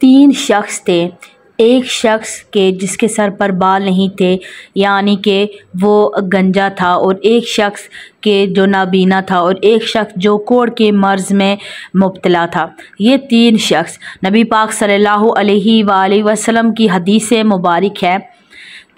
तीन शख्स थे। एक शख्स के जिसके सर पर बाल नहीं थे, यानी कि वो गंजा था, और एक शख्स के जो नाबीना था, और एक शख्स जो कोढ़ के मर्ज़ में मुब्तला था। ये तीन शख्स नबी पाक सल्लल्लाहु अलैहि वसल्लम की हदीस मुबारक है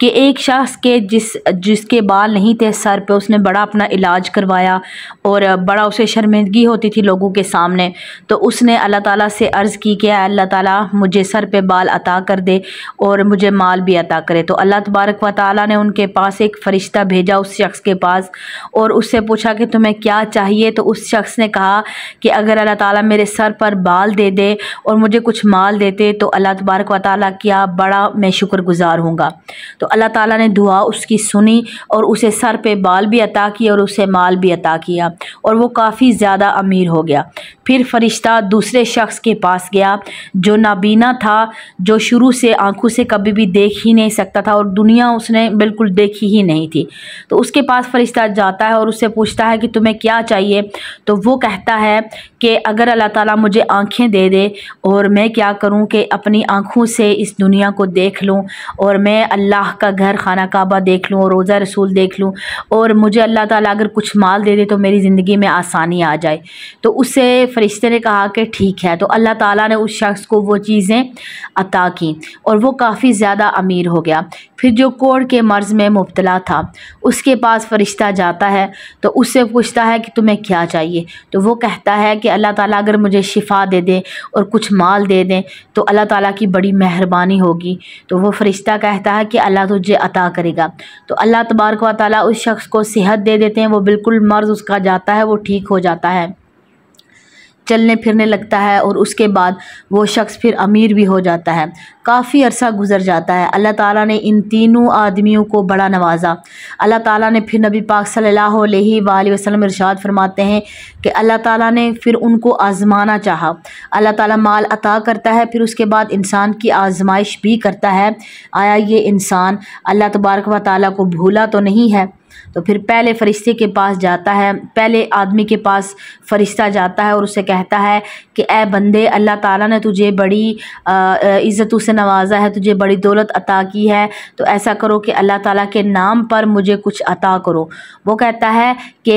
कि एक शख्स के जिसके बाल नहीं थे सर पे, उसने बड़ा अपना इलाज करवाया और बड़ा उसे शर्मिंदगी होती थी लोगों के सामने। तो उसने अल्लाह ताला से अर्ज़ की कि अल्लाह ताला मुझे सर पे बाल अता कर दे और मुझे माल भी अता करे। तो अल्लाह तबारक व ताला ने उनके पास एक फ़रिश्ता भेजा उस शख्स के पास, और उससे पूछा कि तुम्हें क्या चाहिए। तो उस शख्स ने कहा कि अगर अल्लाह ताला मेरे सर पर बाल दे दे और मुझे कुछ माल देते तो अल्लाह तबारक व ताला क्या बड़ा मैं शुक्रगुज़ार होऊंगा। तो अल्लाह ताला ने दुआ उसकी सुनी और उसे सर पे बाल भी अता किए और उसे माल भी अता किया, और वो काफ़ी ज़्यादा अमीर हो गया। फिर फ़रिश्ता दूसरे शख्स के पास गया जो नाबीना था, जो शुरू से आंखों से कभी भी देख ही नहीं सकता था और दुनिया उसने बिल्कुल देखी ही नहीं थी। तो उसके पास फ़रिश्ता जाता है और उससे पूछता है कि तुम्हें क्या चाहिए। तो वो कहता है कि अगर अल्लाह ताला मुझे आँखें दे दे और मैं क्या करूँ कि अपनी आँखों से इस दुनिया को देख लूँ और मैं अल्लाह का घर खाना काबा देख लूँ और रोज़ा रसूल देख लूँ, और मुझे अल्लाह ताला अगर कुछ माल दे दे तो मेरी ज़िंदगी में आसानी आ जाए। तो उससे फ़रिश्ते ने कहा कि ठीक है। तो अल्लाह ताला ने उस शख्स को वो चीज़ें अता की और वो काफ़ी ज़्यादा अमीर हो गया। फिर जो कोढ़ के मर्ज़ में मुब्तला था उसके पास फ़रिश्ता जाता है तो उससे पूछता है कि तुम्हें क्या चाहिए। तो वो कहता है कि अल्लाह ताला अगर मुझे शिफ़ा दे दे और कुछ माल दे दें तो अल्लाह ताला की बड़ी मेहरबानी होगी। तो वो फ़रिश्ता कहता है कि अल्लाह तुझे अता करेगा। तो अल्लाह तबारक व तआला उस शख्स को सेहत दे देते हैं, वो बिल्कुल मर्ज़ उसका जाता है, वो ठीक हो जाता है, चलने फिरने लगता है, और उसके बाद वो शख्स फिर अमीर भी हो जाता है। काफ़ी अरसा गुजर जाता है। अल्लाह ताला ने इन तीनों आदमियों को बड़ा नवाजा। अल्लाह ताला ने फिर नबी पाक सल्लल्लाहु अलैहि वसल्लम इरशाद फरमाते हैं कि अल्लाह ताला ने फिर उनको आज़माना चाहा। अल्लाह ताला माल अता करता है, फिर उसके बाद इंसान की आजमाइश भी करता है, आया ये इंसान अल्लाह तबारक व तआला को भूला तो नहीं है। तो फिर पहले फ़रिश्ते के पास जाता है, पहले आदमी के पास फ़रिश्ता जाता है और उससे कहता है कि ए बंदे, अल्लाह ताला ने तुझे बड़ी इज़्ज़तों से नवाजा है, तुझे बड़ी दौलत अता की है, तो ऐसा करो कि अल्लाह ताला के नाम पर मुझे कुछ अता करो। वो कहता है कि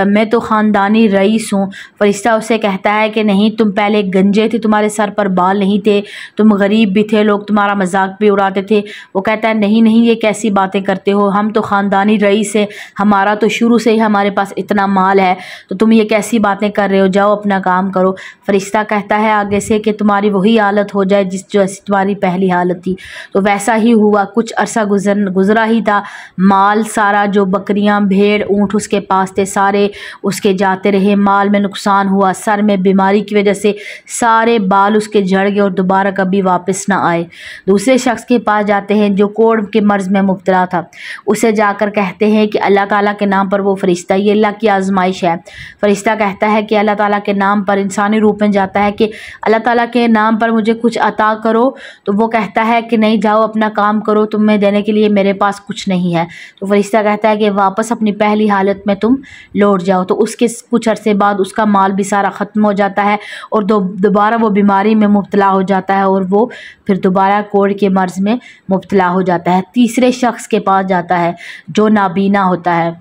मैं तो ख़ानदानी रईस हूँ। फ़रिश्ता उससे कहता है कि नहीं, तुम पहले गंजे थे, तुम्हारे सर पर बाल नहीं थे, तुम गरीब भी थे, लोग तुम्हारा मजाक भी उड़ाते थे। वो कहता है नहीं नहीं, ये कैसी बातें करते हो, हम तो ख़ानदानी रईस है, हमारा तो शुरू से ही हमारे पास इतना माल है, तो तुम ये कैसी बातें कर रहे हो, जाओ अपना काम करो। फ़रिश्ता कहता है आगे से कि तुम्हारी वही हालत हो जाए जैसी तुम्हारी पहली हालत थी। तो वैसा ही हुआ। कुछ अरसा गुजरा ही था, माल सारा जो बकरियां भेड़ ऊँट उसके पास थे सारे उसके जाते रहे, माल में नुकसान हुआ, सर में बीमारी की वजह से सारे बाल उसके झड़ गए और दोबारा कभी वापस ना आए। दूसरे शख्स के पास जाते हैं जो कोढ़ के मर्ज़ में मुब्तला था, उसे जाकर कहते हैं कि अल्लाह ताला के नाम पर वो फ़रिश्ता, ये अल्लाह की आजमाइश है। फ़रिश्ता कहता है कि अल्लाह ताला के नाम पर, इंसानी रूप में जाता है कि अल्लाह ताला के नाम पर मुझे कुछ अता करो। तो वो कहता है कि नहीं, जाओ अपना काम करो, तुम्हें देने के लिए मेरे पास कुछ नहीं है। तो फ़रिश्ता कहता है कि वापस अपनी पहली हालत में तुम लौट जाओ। तो उसके कुछ अरसे बाद उसका माल भी सारा ख़त्म हो जाता है और दोबारा वो बीमारी में मुब्तला हो जाता है और वो फिर दोबारा कोढ़ के मर्ज़ में मुब्तला हो जाता है। तीसरे शख्स के पास जाता है जो नाबीना होता है।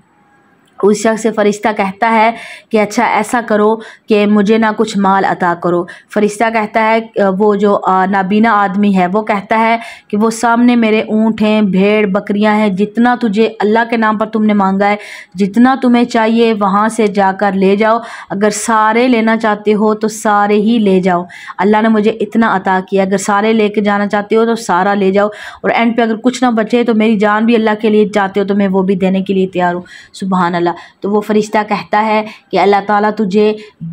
उस शख्स से फ़रिश्ता कहता है कि अच्छा ऐसा करो कि मुझे ना कुछ माल अता करो। फ़रिश्ता कहता है, वो जो नाबीना आदमी है वो कहता है कि वो सामने मेरे ऊँट हैं, भेड़ बकरियां हैं, जितना तुझे अल्लाह के नाम पर तुमने मांगा है, जितना तुम्हें चाहिए वहाँ से जाकर ले जाओ। अगर सारे लेना चाहते हो तो सारे ही ले जाओ, अल्लाह ने मुझे इतना अता किया, अगर सारे लेके जाना चाहते हो तो सारा ले जाओ, और एंड पे अगर कुछ ना बचे तो मेरी जान भी अल्लाह के लिए चाहते हो तो मैं वो भी देने के लिए तैयार हूँ। सुभान अल्लाह। तो वो फ़रिश्ता कहता है कि अल्लाह ताला तुझे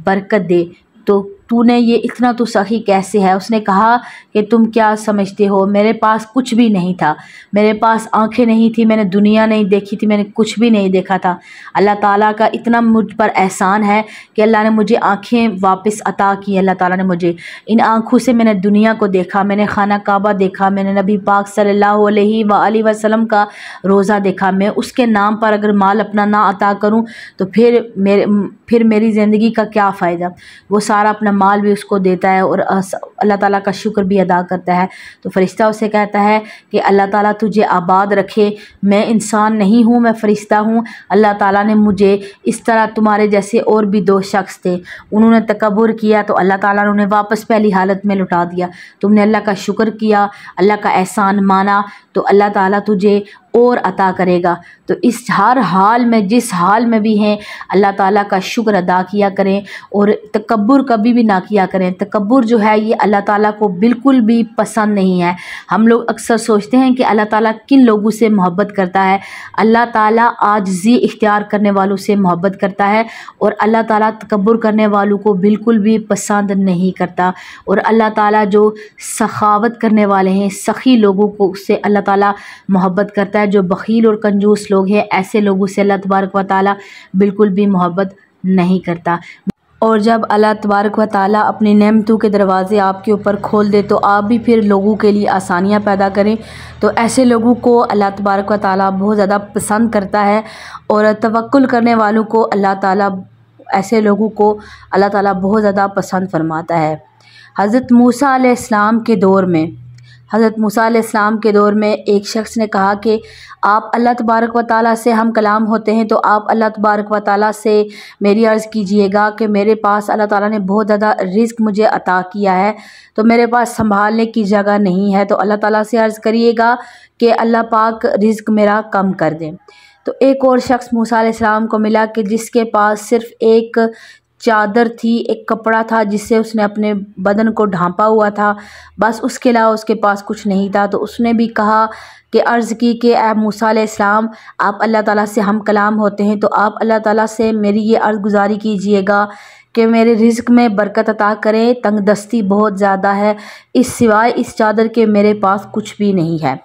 बरकत दे, तो तूने ये इतना तो सही कैसे है। उसने कहा कि तुम क्या समझते हो, मेरे पास कुछ भी नहीं था, मेरे पास आंखें नहीं थी, मैंने दुनिया नहीं देखी थी, मैंने कुछ भी नहीं देखा था। अल्लाह ताला का इतना मुझ पर एहसान है कि अल्लाह ने मुझे आंखें वापस अता की। अल्लाह ताला ने मुझे इन आँखों से मैंने दुनिया को देखा, मैंने खाना काबा देखा, मैंने नबी पाक सल्लल्लाहु अलैहि वसल्लम का रोज़ा देखा। मैं उसके नाम पर अगर माल अपना ना अता करूँ तो फिर मेरी ज़िंदगी का क्या फ़ायदा। वो सारा अपना माल भी उसको देता है और अल्लाह ताला का शुक्र भी अदा करता है। तो फ़रिश्ता उसे कहता है कि अल्लाह ताला तुझे आबाद रखे, मैं इंसान नहीं हूँ, मैं फ़रिश्ता हूँ। अल्लाह ताला ने मुझे इस तरह, तुम्हारे जैसे और भी 2 शख्स थे, उन्होंने तकब्बुर किया तो अल्लाह ताला ने उन्हें वापस पहली हालत में लौटा दिया। तुमने अल्लाह का शुक्र किया, अल्लाह का एहसान माना, तो अल्लाह ताला तुझे और अता करेगा। तो इस हर हाल में, जिस हाल में भी हैं, अल्लाह ताला का शुक्र अदा किया करें और तकब्बुर कभी भी ना किया करें। तकब्बुर जो है ये अल्लाह ताला को बिल्कुल भी पसंद नहीं है। हम लोग अक्सर सोचते हैं कि अल्लाह ताला किन लोगों से मोहब्बत करता है। अल्लाह ताला आजिज़ी इख्तियार करने वालों से मोहब्बत करता है और अल्लाह ताला तकब्बुर करने वालों को बिल्कुल भी पसंद नहीं करता। और अल्लाह ताला जो सखावत करने वाले हैं, सखी लोगों को, उससे अल्लाह ताला मोहब्बत करता है। जो बखील और कंजूस लोग हैं, ऐसे लोगों से अल्लाह तबारक व तआला बिल्कुल भी मोहब्बत नहीं करता। और जब अल्लाह तबारक व तआला अपनी नेमतों के दरवाज़े आपके ऊपर खोल दे तो आप भी फिर लोगों के लिए आसानियाँ पैदा करें। तो ऐसे लोगों को अल्लाह तबारक व तआला बहुत ज़्यादा पसंद करता है और तवक्कुल करने वालों को अल्लाह ताला, ऐसे लोगों को अल्लाह ताला बहुत ज़्यादा पसंद फरमाता है। हज़रत मूसा अलैहिस्सलाम के दौर में, हज़रत मूसा अलैहिस्सलाम के दौर में एक शख्स ने कहा कि आप अल्लाह तबारक व तआला से हम कलाम होते हैं, तो आप अल्लाह तबारक व तआला से मेरी अर्ज़ कीजिएगा कि मेरे पास, अल्लाह ताला ने बहुत ज़्यादा रिज़्क़ मुझे अता किया है, तो मेरे पास संभालने की जगह नहीं है, तो अल्लाह ताला से अर्ज़ करिएगा कि अल्लाह पाक रिज़्क़ मेरा कम कर दें। तो एक और शख्स मूसा अलैहिस्सलाम को मिला कि जिसके पास सिर्फ़ एक चादर थी, एक कपड़ा था जिससे उसने अपने बदन को ढांपा हुआ था, बस उसके अलावा उसके पास कुछ नहीं था। तो उसने भी कहा कि अर्ज़ की कि ए मूसा अलैहिस्सलाम, आप अल्लाह ताला से हम कलाम होते हैं, तो आप अल्लाह ताला से मेरी ये अर्ज़ गुज़ारी कीजिएगा कि मेरे रिज़्क़ में बरकत अता करें, तंगदस्ती बहुत ज़्यादा है, इस सिवाय इस चादर के मेरे पास कुछ भी नहीं है।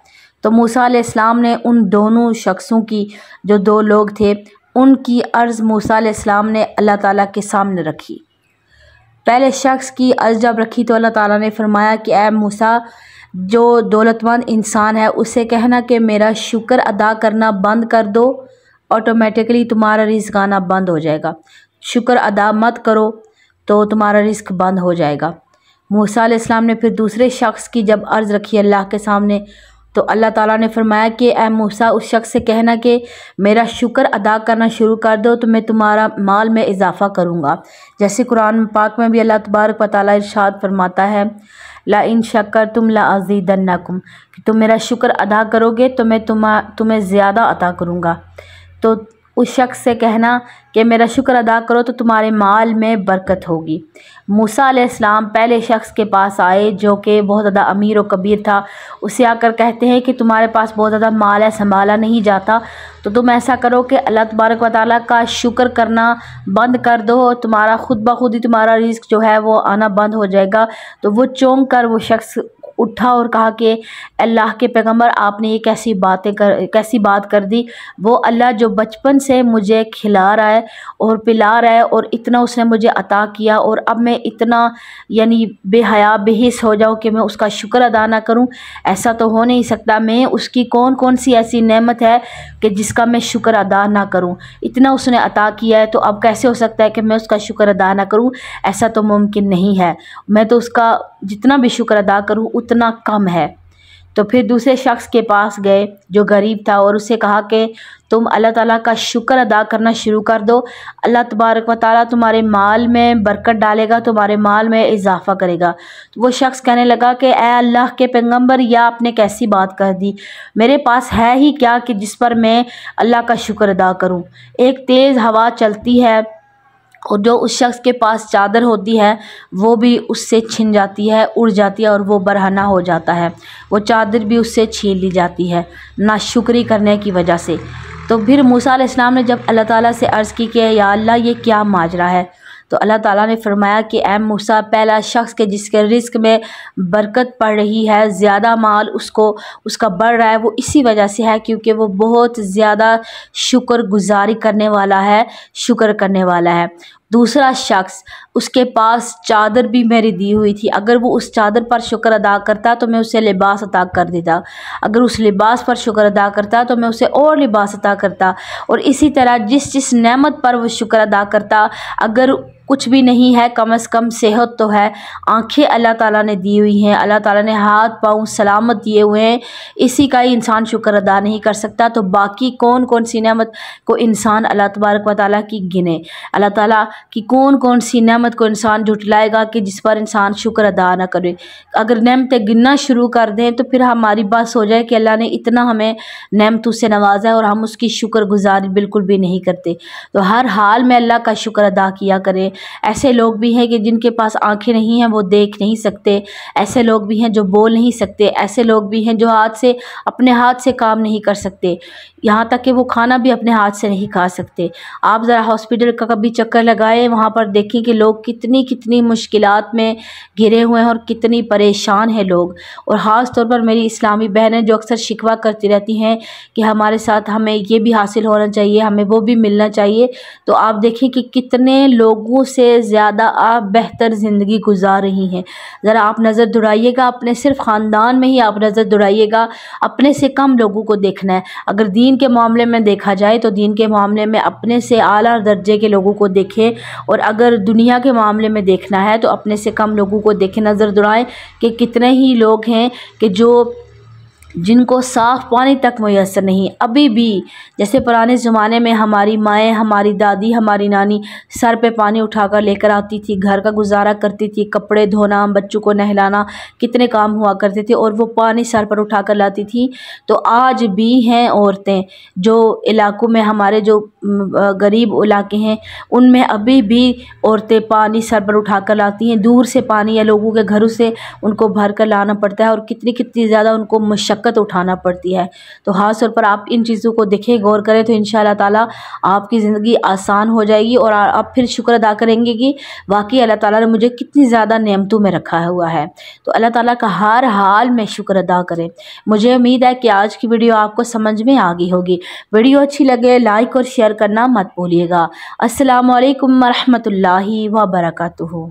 तो मूसा अलैहिस्सलाम ने उन दोनों शख्सों की, जो 2 लोग थे, उनकी अर्ज़ मूसा अलैहिस्सलाम ने अल्लाह ताला के सामने रखी। पहले शख्स की अर्ज़ जब रखी तो अल्लाह ताला ने फरमाया कि ए मूसा, जो दौलतमंद इंसान है उसे कहना कि मेरा शुक्र अदा करना बंद कर दो, ऑटोमेटिकली तुम्हारा रिज़्क़ आना बंद हो जाएगा। शुक्र अदा मत करो तो तुम्हारा रिज़्क़ बंद हो जाएगा। मूसा अलैहिस्सलाम ने फिर दूसरे शख्स की जब अर्ज़ रखी अल्लाह के सामने, तो अल्लाह ताला ने फरमाया कि ए मूसा, उस शख्स से कहना कि मेरा शुक्र अदा करना शुरू कर दो तो मैं तुम्हारा माल में इजाफ़ा करूँगा। जैसे कुरान पाक में भी अल्लाह तबारक व तआला इरशाद फरमाता है, ला इन शक्करतुम ला अज़ीदन्नकुम, कि तुम मेरा शुक्र अदा करोगे तो मैं तुम्हें ज़्यादा अता करूँगा। तो उस शख्स से कहना कि मेरा शुक्र अदा करो तो तुम्हारे माल में बरकत होगी। मूसा अलैहिस्सलाम पहले शख्स के पास आए जो कि बहुत ज़्यादा अमीर और कबीर था। उसे आकर कहते हैं कि तुम्हारे पास बहुत ज़्यादा माल है, संभाला नहीं जाता, तो तुम ऐसा करो कि अल्लाह तबारक व तआला का शुक्र करना बंद कर दो, तुम्हारा खुद ब खुद ही तुम्हारा रिज़्क़ जो है वो आना बंद हो जाएगा। तो वो चौंक कर वो शख्स उठा और कहा कि अल्लाह के पैगंबर, आपने ये कैसी बात कर दी। वो अल्लाह जो बचपन से मुझे खिला रहा है और पिला रहा है और इतना उसने मुझे अता किया, और अब मैं इतना यानी बेहया बेहिस हो जाऊँ कि मैं उसका शुक्र अदा ना करूँ, ऐसा तो हो नहीं सकता। मैं उसकी कौन कौन सी ऐसी नेमत है कि जिसका मैं शुक्र अदा ना करूँ। इतना उसने अता किया है तो अब कैसे हो सकता है कि मैं उसका शुक्र अदा ना करूँ, ऐसा तो मुमकिन नहीं है। मैं तो उसका जितना भी शुक्र अदा करूँ उतना कम है। तो फिर दूसरे शख्स के पास गए जो गरीब था और उससे कहा कि तुम अल्लाह ताला का शुक्र अदा करना शुरू कर दो, अल्लाह तबारक व तआला तुम्हारे माल में बरकत डालेगा, तुम्हारे माल में इजाफ़ा करेगा। तो वो शख्स कहने लगा कि ए अल्लाह के पैगंबर, या आपने कैसी बात कर दी, मेरे पास है ही क्या कि जिस पर मैं अल्लाह का शुक्र अदा करूँ। एक तेज़ हवा चलती है और जो उस शख्स के पास चादर होती है वो भी उससे छिन जाती है, उड़ जाती है और वो बरहना हो जाता है, वो चादर भी उससे छीन ली जाती है नाशुक्री करने की वजह से। तो फिर मूसा अलैहिस्सलाम ने जब अल्लाह ताला से अर्ज़ की कि या अल्लाह, ये क्या माजरा है, तो अल्लाह ताला ने फरमाया कि ए मूसा, पहला शख्स के जिसके रिज़्क़ में बरकत पड़ रही है, ज़्यादा माल उसका बढ़ रहा है, वो इसी वजह से है क्योंकि वो बहुत ज़्यादा शुक्रगुज़ारी करने वाला है, शुक्र करने वाला है। दूसरा शख्स, उसके पास चादर भी मेरी दी हुई थी, अगर वो उस चादर पर शुक्र अदा करता तो मैं उसे लिबास अता कर देता, अगर उस लिबास पर शुक्र अदा करता तो मैं उसे और लिबास अता करता, और इसी तरह जिस जिस नेमत पर वो शुक्र अदा करता, अगर कुछ भी नहीं है, कम से कम सेहत तो है, आंखें अल्लाह ताला ने दी हुई हैं, अल्लाह ताला ने हाथ पाँव सलामत दिए हुए हैं, इसी का ही इंसान शुक्र अदा नहीं कर सकता। तो बाकी कौन कौन सी नेमत को इंसान अल्लाह तबारक व तआला की गिने, अल्लाह ताला की कौन कौन सी नेमत को इंसान जुटलाएगा कि जिस पर इंसान शुक्र अदा ना करे। अगर नेमतें गिनना शुरू कर दें तो फिर हमारी बस हो जाए कि अल्लाह ने इतना हमें नेमतों से नवाजा है और हम उसकी शुक्रगुजारी बिल्कुल भी नहीं करते। तो हर हाल में अल्लाह का शुक्र अदा किया करें। ऐसे लोग भी हैं कि जिनके पास आंखें नहीं हैं, वो देख नहीं सकते, ऐसे लोग भी हैं जो बोल नहीं सकते, ऐसे लोग भी हैं जो अपने हाथ से काम नहीं कर सकते, यहाँ तक कि वो खाना भी अपने हाथ से नहीं खा सकते। आप ज़रा हॉस्पिटल का कभी चक्कर लगाएं, वहाँ पर देखें कि लोग कितनी कितनी मुश्किलात में घिरे हुए हैं और कितनी परेशान हैं लोग। और ख़ास तौर पर मेरी इस्लामी बहनें जो अक्सर शिकवा करती रहती हैं कि हमारे साथ हमें ये भी हासिल होना चाहिए, हमें वो भी मिलना चाहिए। तो आप देखें कि कितने लोगों से ज़्यादा आप बेहतर ज़िंदगी गुजार रही हैं। ज़रा आप नज़र दौड़ाइएगा, अपने सिर्फ ख़ानदान में ही आप नज़र दौड़ाइएगा, अपने से कम लोगों को देखना है। अगर दीन के मामले में देखा जाए तो दीन के मामले में अपने से आला दर्जे के लोगों को देखें, और अगर दुनिया के मामले में देखना है तो अपने से कम लोगों को देखें। नज़र दौड़ाएं कि कितने ही लोग हैं कि जिनको साफ़ पानी तक मुयस्सर नहीं। अभी भी जैसे पुराने ज़माने में हमारी माएँ, हमारी दादी, हमारी नानी सर पे पानी उठाकर लेकर आती थी, घर का गुजारा करती थी, कपड़े धोना, बच्चों को नहलाना, कितने काम हुआ करते थे और वो पानी सर पर उठाकर लाती थी। तो आज भी हैं औरतें जो इलाकों में, हमारे जो गरीब इलाके हैं उनमें अभी भी औरतें पानी सर पर उठाकर लाती हैं, दूर से पानी या लोगों के घरों से उनको भर कर लाना पड़ता है और कितनी कितनी ज़्यादा उनको मशक्क़त उठाना पड़ती है। तो ख़ास तौर पर आप इन चीज़ों को देखें, गौर करें, तो इंशाअल्लाह ताला आपकी ज़िंदगी आसान हो जाएगी और आप फिर शुक्र अदा करेंगे कि वाकई अल्लाह ताला ने मुझे कितनी ज़्यादा नेमतों में रखा हुआ है। तो अल्लाह ताला का हर हाल में शुक्र अदा करें। मुझे उम्मीद है कि आज की वीडियो आपको समझ में आ गई होगी। वीडियो अच्छी लगे लाइक और शेयर करना मत भूलिएगा। अस्सलामु अलैकुम व रहमतुल्लाहि व बरकातुहू।